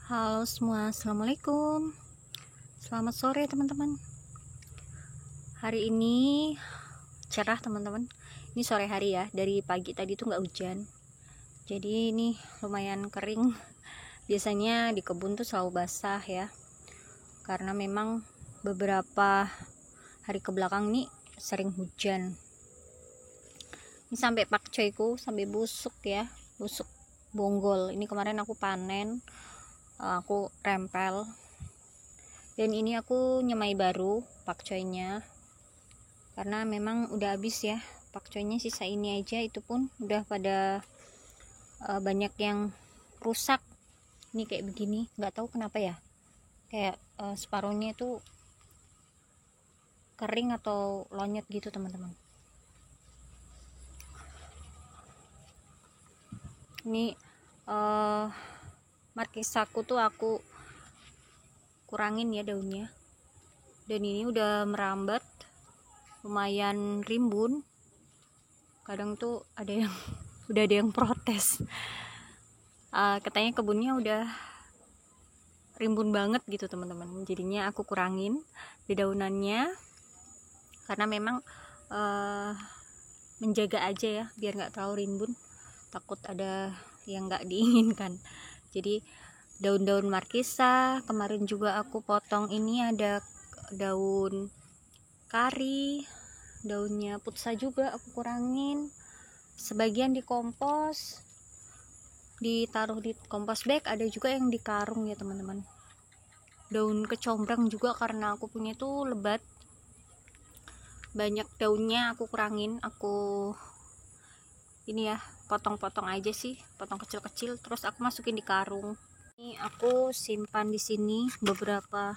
Halo semua, assalamualaikum. Selamat sore teman-teman. Hari ini cerah teman-teman. Ini sore hari ya. Dari pagi tadi tuh nggak hujan. Jadi ini lumayan kering. Biasanya di kebun tuh selalu basah ya. Karena memang beberapa hari kebelakang nih sering hujan. Ini sampai pakcoyku sampai busuk ya, busuk bonggol. Ini kemarin aku panen. Aku rempel, dan ini aku nyemai baru pakcoynya karena memang udah habis ya pakcoynya, sisa ini aja itu pun udah pada banyak yang rusak. Ini kayak begini, nggak tahu kenapa ya, kayak separuhnya itu kering atau lonyot gitu teman-teman. Ini markisaku tuh aku kurangin ya daunnya, dan ini udah merambat lumayan rimbun. Kadang tuh ada yang udah ada yang protes, katanya kebunnya udah rimbun banget gitu teman-teman. Jadinya aku kurangin dedaunannya karena memang menjaga aja ya biar nggak terlalu rimbun, takut ada yang nggak diinginkan. Jadi daun-daun markisa kemarin juga aku potong. Ini ada daun kari, daunnya putsa juga aku kurangin, sebagian dikompos, ditaruh di kompos bag, ada juga yang di karung ya teman-teman. Daun kecombrang juga karena aku punya tuh lebat, banyak daunnya aku kurangin, aku ini ya potong-potong aja sih, potong kecil-kecil, terus aku masukin di karung. Ini aku simpan di sini beberapa,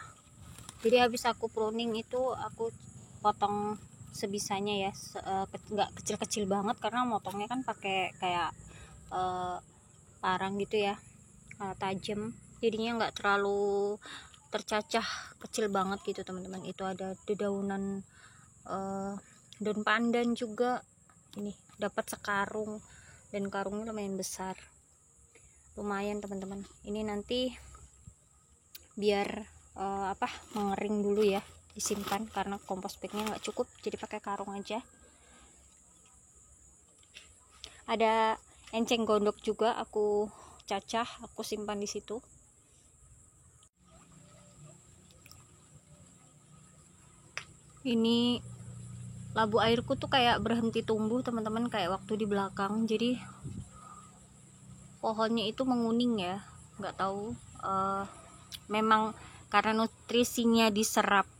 jadi habis aku pruning itu aku potong sebisanya ya, nggak kecil-kecil banget karena motongnya kan pakai kayak parang gitu ya, tajam, jadinya nggak terlalu tercacah kecil banget gitu teman-teman. Itu ada dedaunan daun pandan juga, ini dapat sekarung, dan karungnya lumayan besar, lumayan teman-teman. Ini nanti biar mengering dulu ya, disimpan karena kompos bagnya nggak cukup, jadi pakai karung aja. Ada enceng gondok juga aku cacah, aku simpan di situ. Ini labu airku tuh kayak berhenti tumbuh teman-teman, kayak waktu di belakang, jadi pohonnya itu menguning ya, nggak tahu memang karena nutrisinya diserap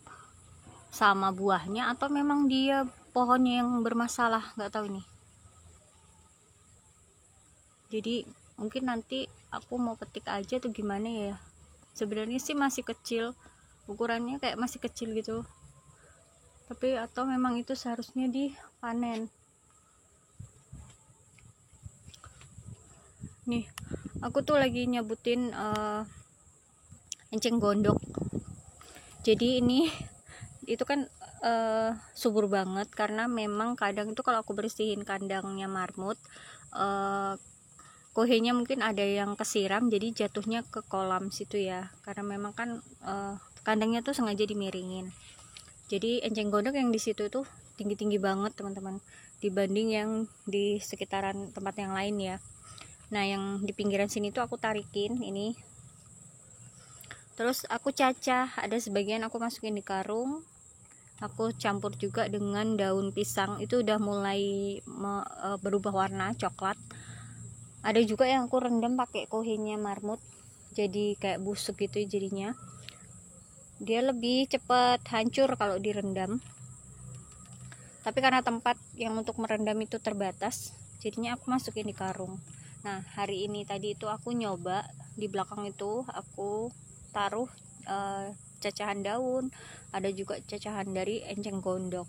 sama buahnya atau memang dia pohonnya yang bermasalah, nggak tahu ini. Jadi mungkin nanti aku mau petik aja tuh gimana ya. Sebenarnya sih masih kecil, ukurannya kayak masih kecil gitu, tapi atau memang itu seharusnya dipanen. Nih aku tuh lagi nyebutin enceng gondok. Jadi ini itu kan subur banget karena memang kadang itu kalau aku bersihin kandangnya marmut, kohenya mungkin ada yang kesiram jadi jatuhnya ke kolam situ ya, karena memang kan kandangnya tuh sengaja dimiringin. Jadi enceng gondok yang di situ tuh tinggi-tinggi banget teman-teman dibanding yang di sekitaran tempat yang lain ya. Nah yang di pinggiran sini tuh aku tarikin ini, terus aku cacah, ada sebagian aku masukin di karung, aku campur juga dengan daun pisang, itu udah mulai berubah warna coklat. Ada juga yang aku rendam pakai kohenya marmut, jadi kayak busuk gitu jadinya, dia lebih cepat hancur kalau direndam. Tapi karena tempat yang untuk merendam itu terbatas, jadinya aku masukin di karung. Nah hari ini tadi itu aku nyoba di belakang itu aku taruh cacahan daun, ada juga cacahan dari enceng gondok.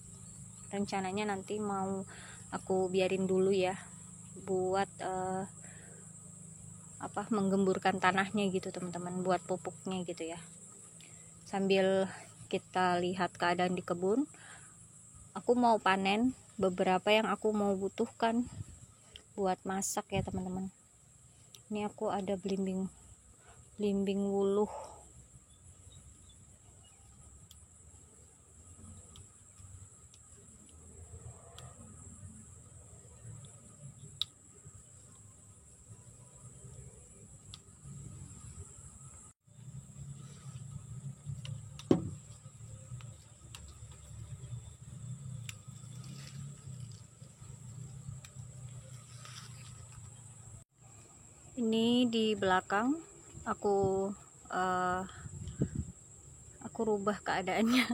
Rencananya nanti mau aku biarin dulu ya buat menggemburkan tanahnya gitu teman-teman, buat pupuknya gitu ya. Sambil kita lihat keadaan di kebun, aku mau panen beberapa yang aku mau butuhkan buat masak ya teman-teman. Ini aku ada belimbing Blimbing wuluh. Ini di belakang aku rubah keadaannya.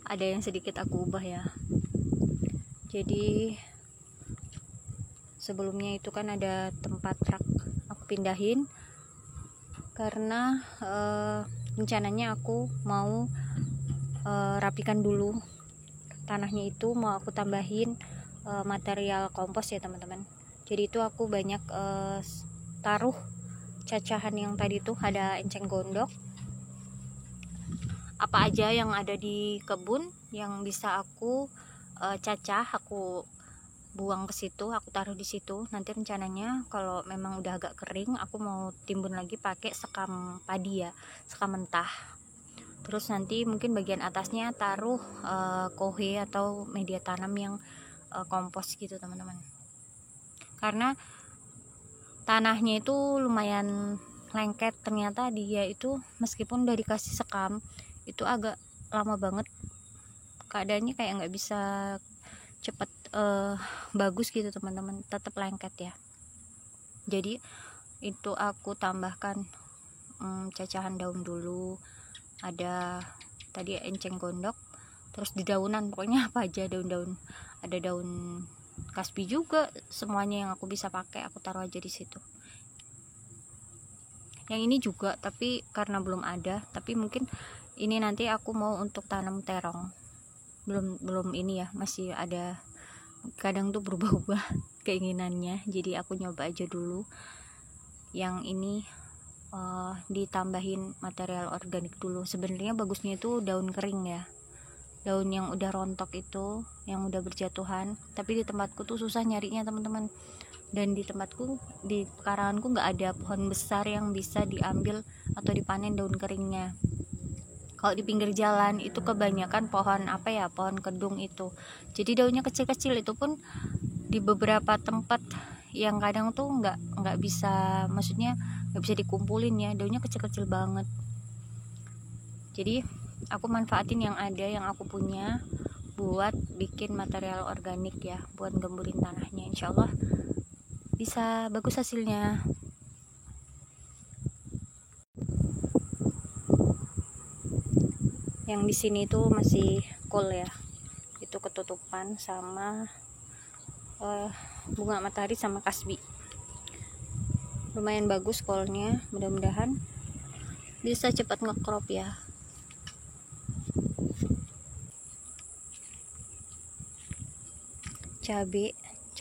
Ada yang sedikit aku ubah ya. Jadi sebelumnya itu kan ada tempat rak, aku pindahin karena rencananya aku mau rapikan dulu tanahnya, itu mau aku tambahin material kompos ya teman-teman. Jadi itu aku banyak taruh cacahan yang tadi tuh, ada enceng gondok, apa aja yang ada di kebun yang bisa aku cacah, aku buang ke situ, aku taruh di situ. Nanti rencananya kalau memang udah agak kering, aku mau timbun lagi pakai sekam padi ya, sekam mentah. Terus nanti mungkin bagian atasnya taruh kohe atau media tanam yang kompos gitu teman-teman. Karena tanahnya itu lumayan lengket, ternyata dia itu meskipun udah dikasih sekam itu agak lama banget keadaannya, kayak nggak bisa cepet bagus gitu teman-teman, tetap lengket ya. Jadi itu aku tambahkan cacahan daun dulu, ada tadi enceng gondok, terus di daunan pokoknya apa aja daun-daun, ada daun kasbi juga, semuanya yang aku bisa pakai aku taruh aja di situ. Yang ini juga tapi karena belum ada, tapi mungkin ini nanti aku mau untuk tanam terong, belum ini ya, masih ada, kadang tuh berubah-ubah keinginannya, jadi aku nyoba aja dulu. Yang ini ditambahin material organik dulu. Sebenarnya bagusnya itu daun kering ya, daun yang udah rontok itu, yang udah berjatuhan, tapi di tempatku tuh susah nyarinya teman-teman. Dan di tempatku, di pekaranganku nggak ada pohon besar yang bisa diambil atau dipanen daun keringnya. Kalau di pinggir jalan itu kebanyakan pohon apa ya, pohon kedung itu, jadi daunnya kecil-kecil. Itu pun di beberapa tempat yang kadang tuh nggak bisa, maksudnya nggak bisa dikumpulin ya, daunnya kecil-kecil banget. Jadi aku manfaatin yang ada, yang aku punya, buat bikin material organik ya, buat gemburin tanahnya. Insya Allah bisa bagus hasilnya. Yang di sini tuh masih cool ya, itu ketutupan sama bunga matahari sama kasbi, lumayan bagus kolnya. Mudah-mudahan bisa cepat ngekrop ya.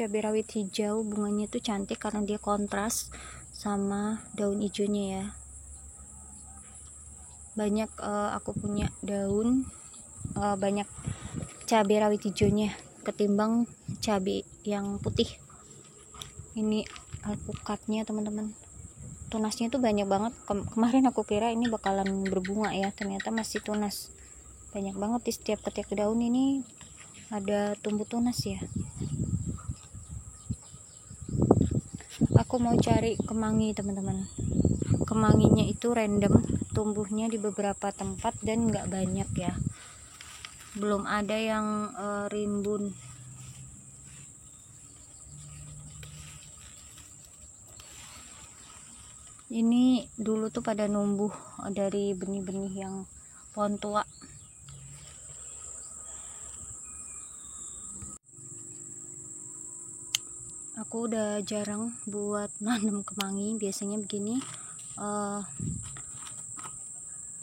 Cabai rawit hijau, bunganya tuh cantik karena dia kontras sama daun hijaunya ya. Banyak aku punya daun banyak cabai rawit hijaunya ketimbang cabai yang putih. Ini alpukatnya teman-teman, tunasnya tuh banyak banget. Kemarin aku kira ini bakalan berbunga ya, ternyata masih tunas. Banyak banget di setiap ketiak daun ini ada tumbuh tunas ya. Aku mau cari kemangi teman-teman. Kemanginya itu random, tumbuhnya di beberapa tempat dan nggak banyak ya, belum ada yang rimbun. Ini dulu tuh pada numbuh dari benih-benih yang pohon tua. Aku udah jarang buat nanam kemangi, biasanya begini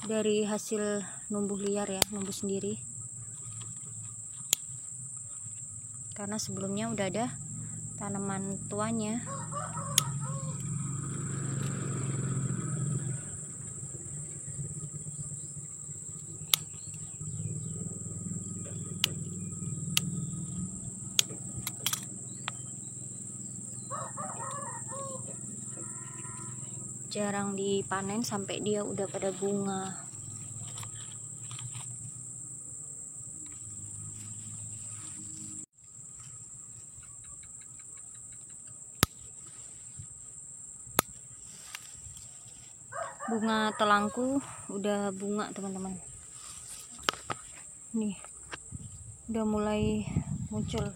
dari hasil numbuh liar ya, numbuh sendiri. Karena sebelumnya udah ada tanaman tuanya. jarang dipanen sampai dia udah pada bunga. Bunga telangku udah bunga teman-teman, nih udah mulai muncul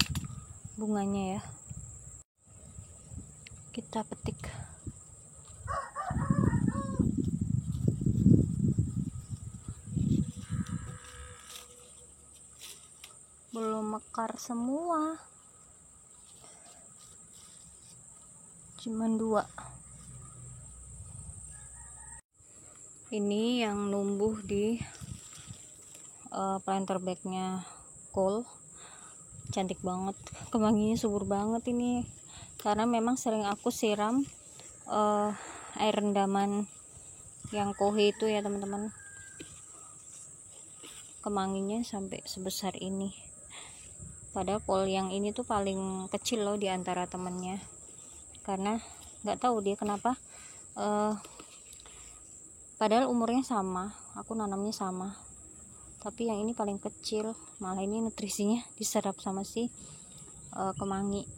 bunganya ya, kita petik. Belum mekar semua, cuman 2. Ini yang numbuh di planter bagnya Cole, cantik banget, kemanginya subur banget ini, karena memang sering aku siram air rendaman yang kohe itu ya teman-teman. Kemanginya sampai sebesar ini, padahal Cole yang ini tuh paling kecil loh di antara temennya, karena nggak tahu dia kenapa, padahal umurnya sama, aku nanamnya sama, tapi yang ini paling kecil, malah ini nutrisinya diserap sama si kemangi.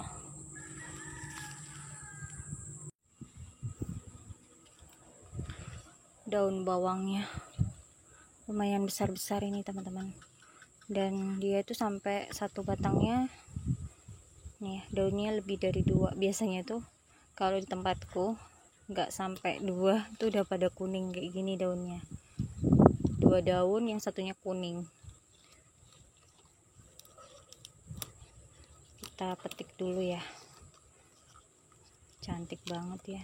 Daun bawangnya lumayan besar-besar ini teman-teman, dan dia itu sampai satu batangnya nih daunnya lebih dari 2. Biasanya tuh kalau di tempatku nggak sampai 2 tuh udah pada kuning kayak gini daunnya, 2 daun yang satunya kuning. Kita petik dulu ya, cantik banget ya.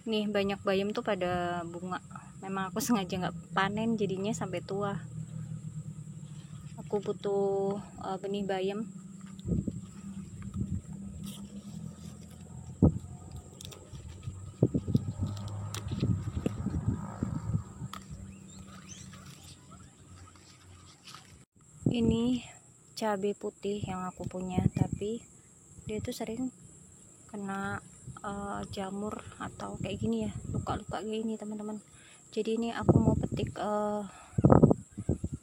Nih banyak bayam tuh pada bunga, memang aku sengaja nggak panen jadinya sampai tua. Aku butuh benih bayam. Ini cabai putih yang aku punya, tapi dia tuh sering kena jamur atau kayak gini ya, luka-luka kayak gini teman-teman. Jadi ini aku mau petik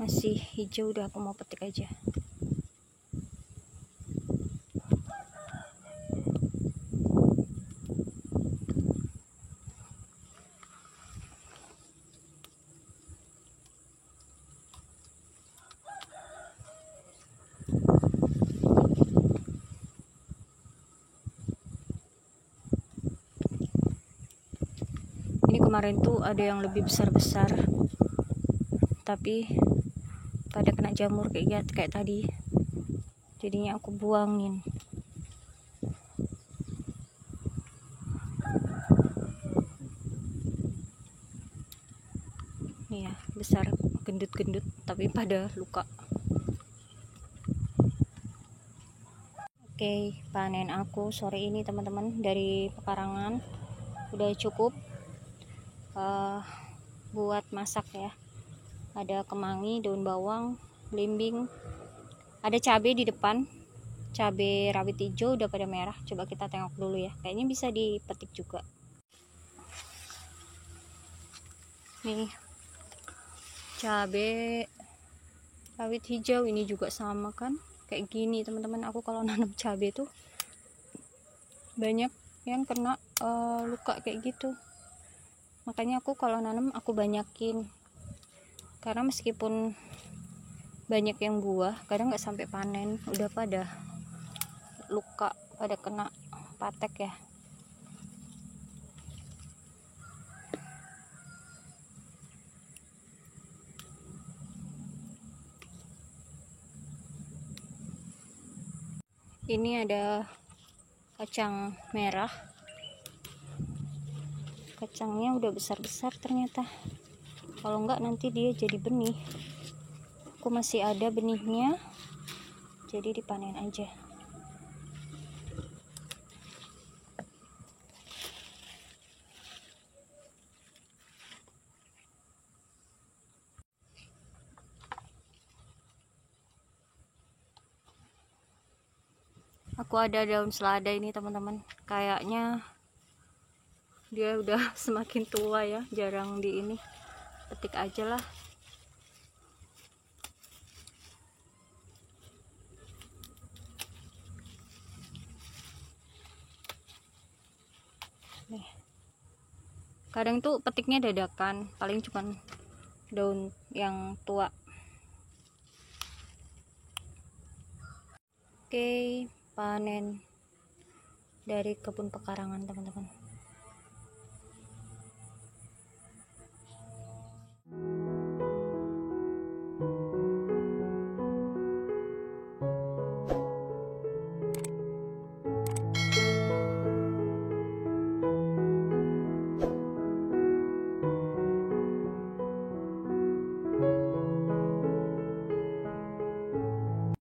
masih hijau, udah aku mau petik aja. Ini kemarin tuh ada yang lebih besar-besar, tapi pada kena jamur kayak tadi, jadinya aku buangin. Nih ya, besar, gendut-gendut, tapi pada luka. Oke, panen aku sore ini teman-teman dari pekarangan udah cukup buat masak ya. Ada kemangi, daun bawang, belimbing, ada cabai di depan, cabai rawit hijau udah pada merah. Coba kita tengok dulu ya, kayaknya bisa dipetik juga. Nih cabai rawit hijau ini juga sama kan, kayak gini teman-teman. Aku kalau nanam cabai tuh banyak yang kena luka kayak gitu, makanya aku kalau nanam aku banyakin, karena meskipun banyak yang buah kadang nggak sampai panen udah pada luka, pada kena patek ya. Ini ada kacang merah, kacangnya udah besar-besar ternyata, kalau enggak nanti dia jadi benih. Aku masih ada benihnya, jadi dipanen aja. Aku ada daun selada ini teman-teman, kayaknya dia udah semakin tua ya, jarang di ini, petik aja lah. Nih, kadang tuh petiknya dadakan, paling cuman daun yang tua. Oke, panen dari kebun pekarangan teman-teman.